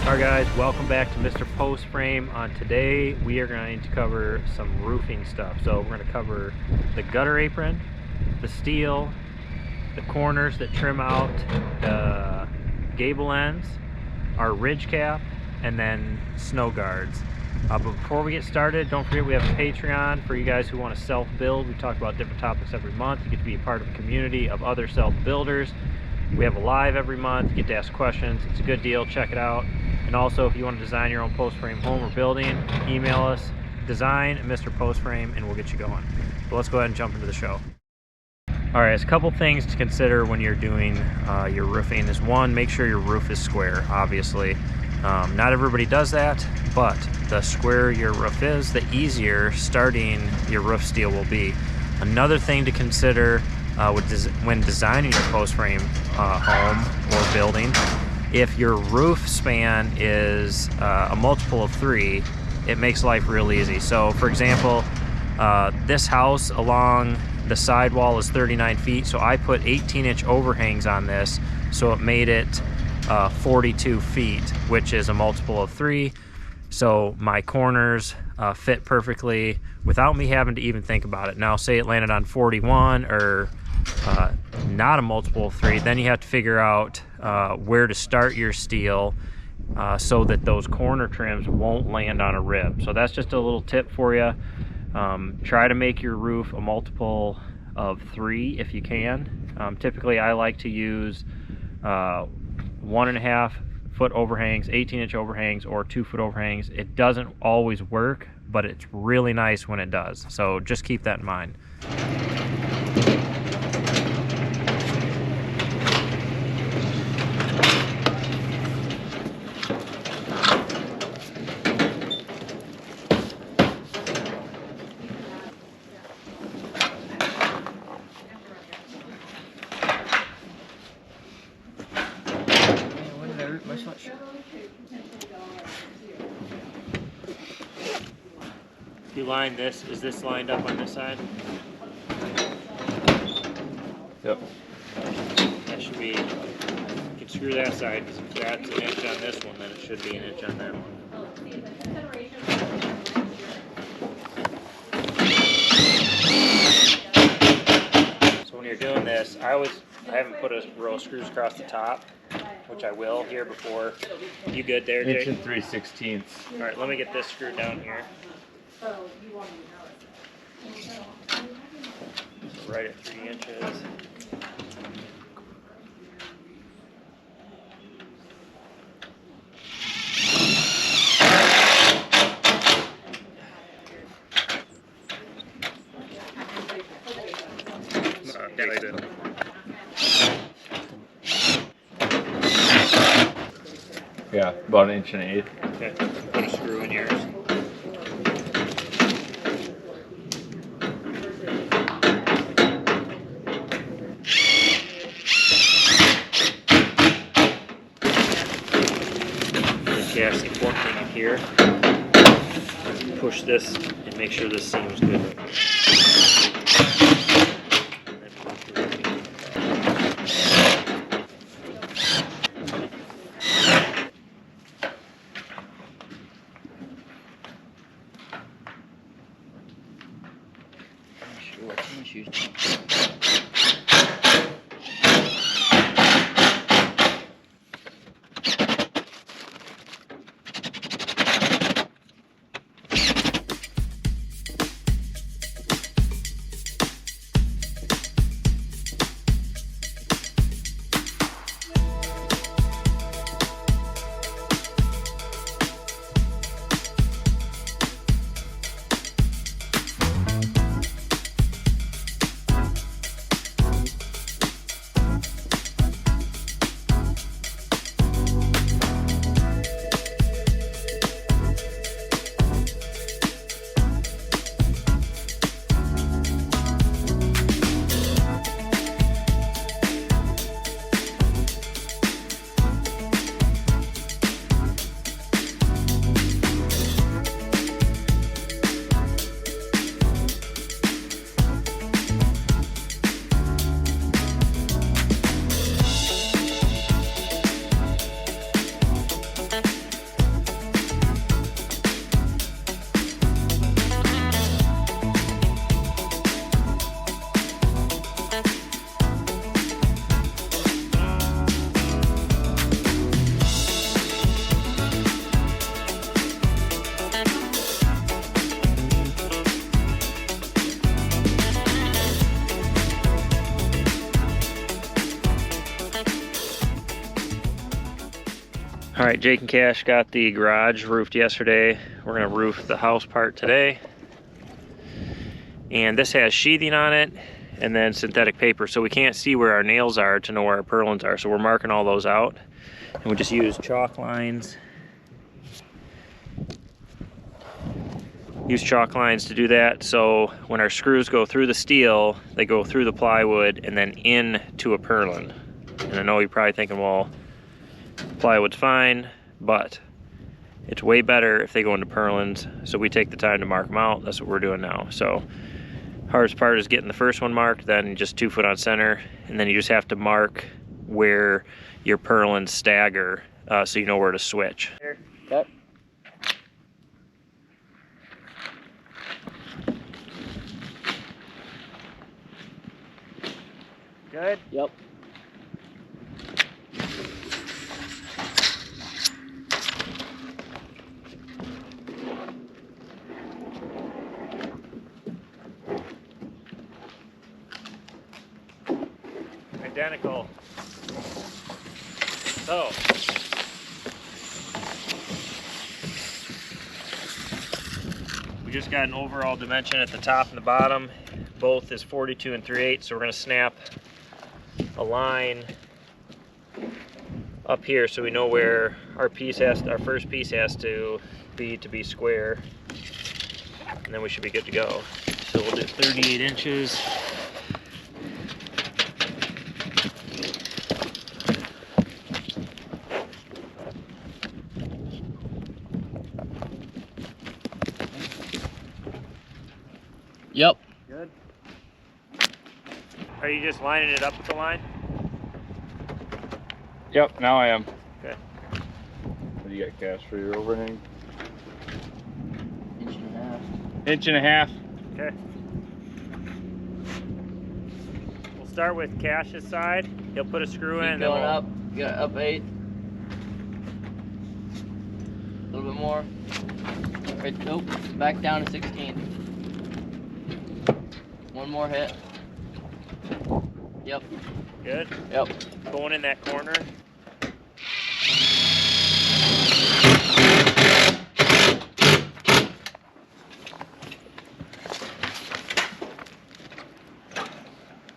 Alright guys, welcome back to Mr. Post Frame. Today we are going to cover some roofing stuff. So we're going to cover the gutter apron, the steel, the corners that trim out the gable ends, our ridge cap, and then snow guards. But before we get started, don't forget we have a Patreon for you guys who want to self-build. We talk about different topics every month. You get to be a part of a community of other self-builders. We have a live every month. You get to ask questions. It's a good deal. Check it out. And also, if you want to design your own post frame home or building, email us, design Mr. Post Frame, and we'll get you going. But let's go ahead and jump into the show. All right, there's a couple things to consider when you're doing your roofing. Is one, make sure your roof is square, obviously. Not everybody does that, but the squarer your roof is, the easier starting your roof steel will be. Another thing to consider when designing your post frame home or building, if your roof span is a multiple of 3, it makes life real easy. So for example, this house along the sidewall is 39 feet, so I put 18-inch overhangs on this, so it made it 42 feet, which is a multiple of 3. So my corners fit perfectly without me having to even think about it. Now say it landed on 41 or not a multiple of 3, then you have to figure out where to start your steel so that those corner trims won't land on a rib. So that's just a little tip for you. Try to make your roof a multiple of 3 if you can. Typically I like to use 1.5 foot overhangs, 18-inch overhangs, or 2 foot overhangs. It doesn't always work, but it's really nice when it does. So just keep that in mind. If you line this, is this lined up on this side? Yep. That should be, you can screw that side, because if that's an inch on this one, then it should be an inch on that one. So when you're doing this, I haven't put a row of screws across the top, which I will here before. You good there, Jake? 1 3/16. All right, let me get this screwed down here. So right at 3 inches. Yeah, about 1 1/8. Okay, put a screw in yours. Yeah, it's the important thing in here. Push this and make sure this seam's good. All right, Jake and Cash got the garage roofed yesterday. We're gonna roof the house part today. And this has sheathing on it and then synthetic paper, so we can't see where our nails are to know where our purlins are. So we're marking all those out. And we just use chalk lines. Use chalk lines to do that, so when our screws go through the steel, they go through the plywood and then into a purlin. And I know you're probably thinking, well, plywood's fine, but it's way better if they go into purlins, so we take the time to mark them out. That's what we're doing now. So hardest part is getting the first one marked, then just 2 foot on center, and then you just have to mark where your purlins stagger, so you know where to switch. Yep. Good? Yep. Identical. So, we just got an overall dimension at the top and the bottom. Both is 42 3/8, so we're going to snap a line up here so we know where our first piece has to be square, and then we should be good to go. So we'll do 38 inches. Yep. Good. Are you just lining it up with the line? Yep, now I am. Okay. What do you got, Cash, for your overhang? 1.5 inches. 1.5 inches. Okay. We'll start with Cash's side. He'll put a screw in. Keep And then going we'll... up. You got up 8. A little bit more. Right, nope. Back down to 16. One more hit. Yep. Good. Yep. Going in that corner.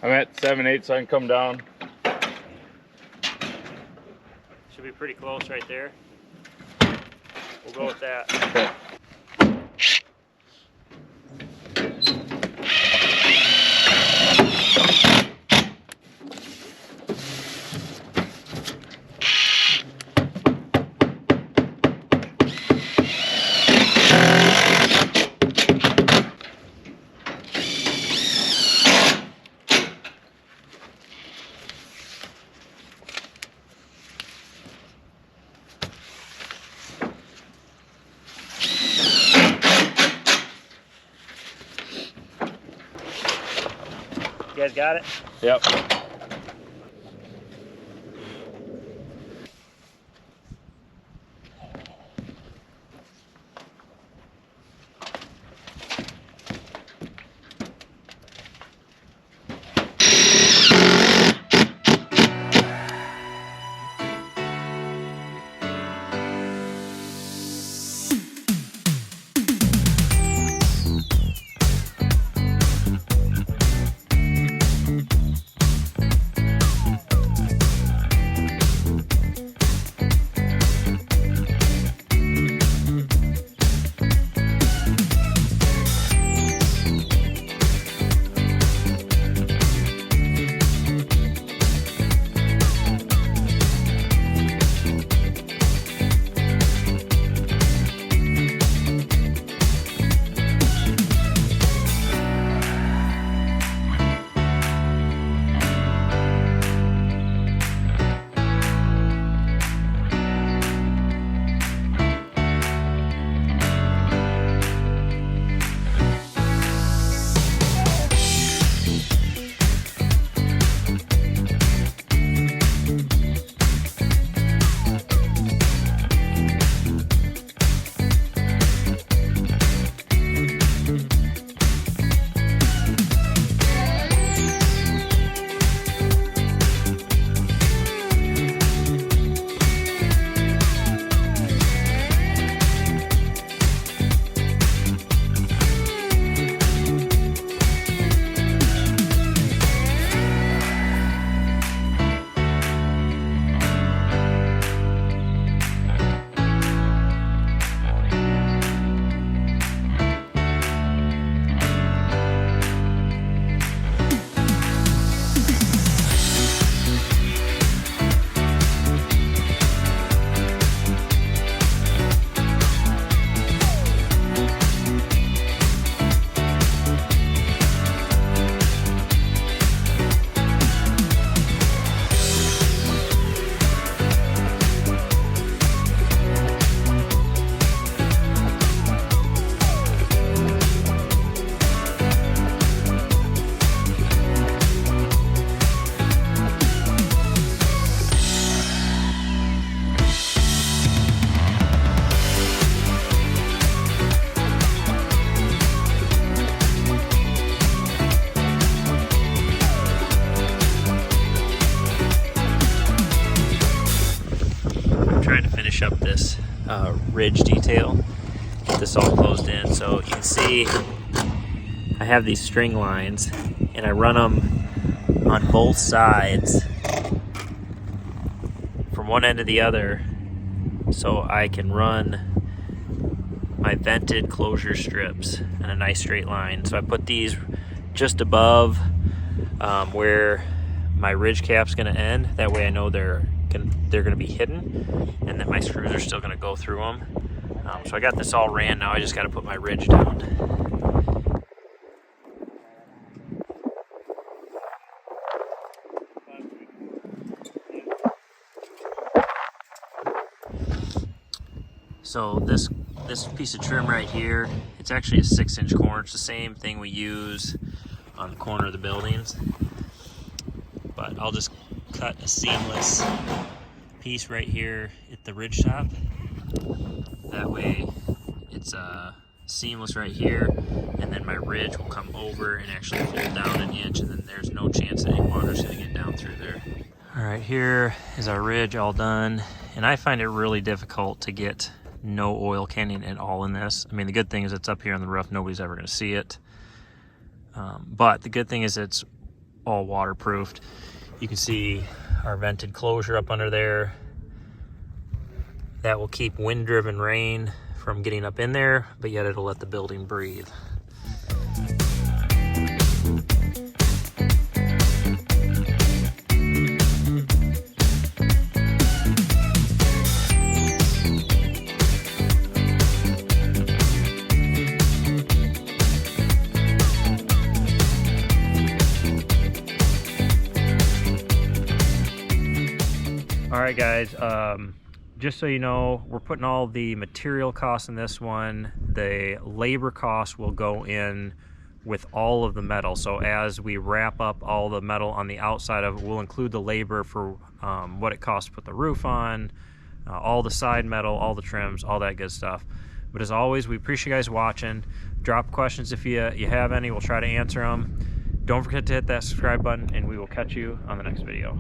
I'm at 7/8, so I can come down. Should be pretty close right there. We'll go with that. Okay. You guys got it? Yep. trying to finish up this ridge detail, get this all closed in. So you can see I have these string lines and I run them on both sides from one end to the other so I can run my vented closure strips in a nice straight line. So I put these just above where my ridge cap's going to end. That way I know they're going to be hidden and that my screws are still going to go through them. So I got this all ran. Now I just got to put my ridge down. So this piece of trim right here, it's actually a 6-inch corner. It's the same thing we use on the corner of the buildings. But I'll just cut a seamless piece right here at the ridge top. That way it's seamless right here, and then my ridge will come over and actually fold down an inch, and then there's no chance that any water's gonna get down through there. All right, here is our ridge all done, and I find it really difficult to get no oil canning at all in this. I mean, the good thing is it's up here on the roof, nobody's ever gonna see it. But the good thing is it's all waterproofed. You can see our vented closure up under there. That will keep wind-driven rain from getting up in there, but yet it'll let the building breathe. All right, guys, just so you know, we're putting all the material costs in this one. The labor costs will go in with all of the metal. So as we wrap up all the metal on the outside of it, we'll include the labor for what it costs to put the roof on, all the side metal, all the trims, all that good stuff. But as always, we appreciate you guys watching. Drop questions if you have any. We'll try to answer them. Don't forget to hit that subscribe button, and we will catch you on the next video.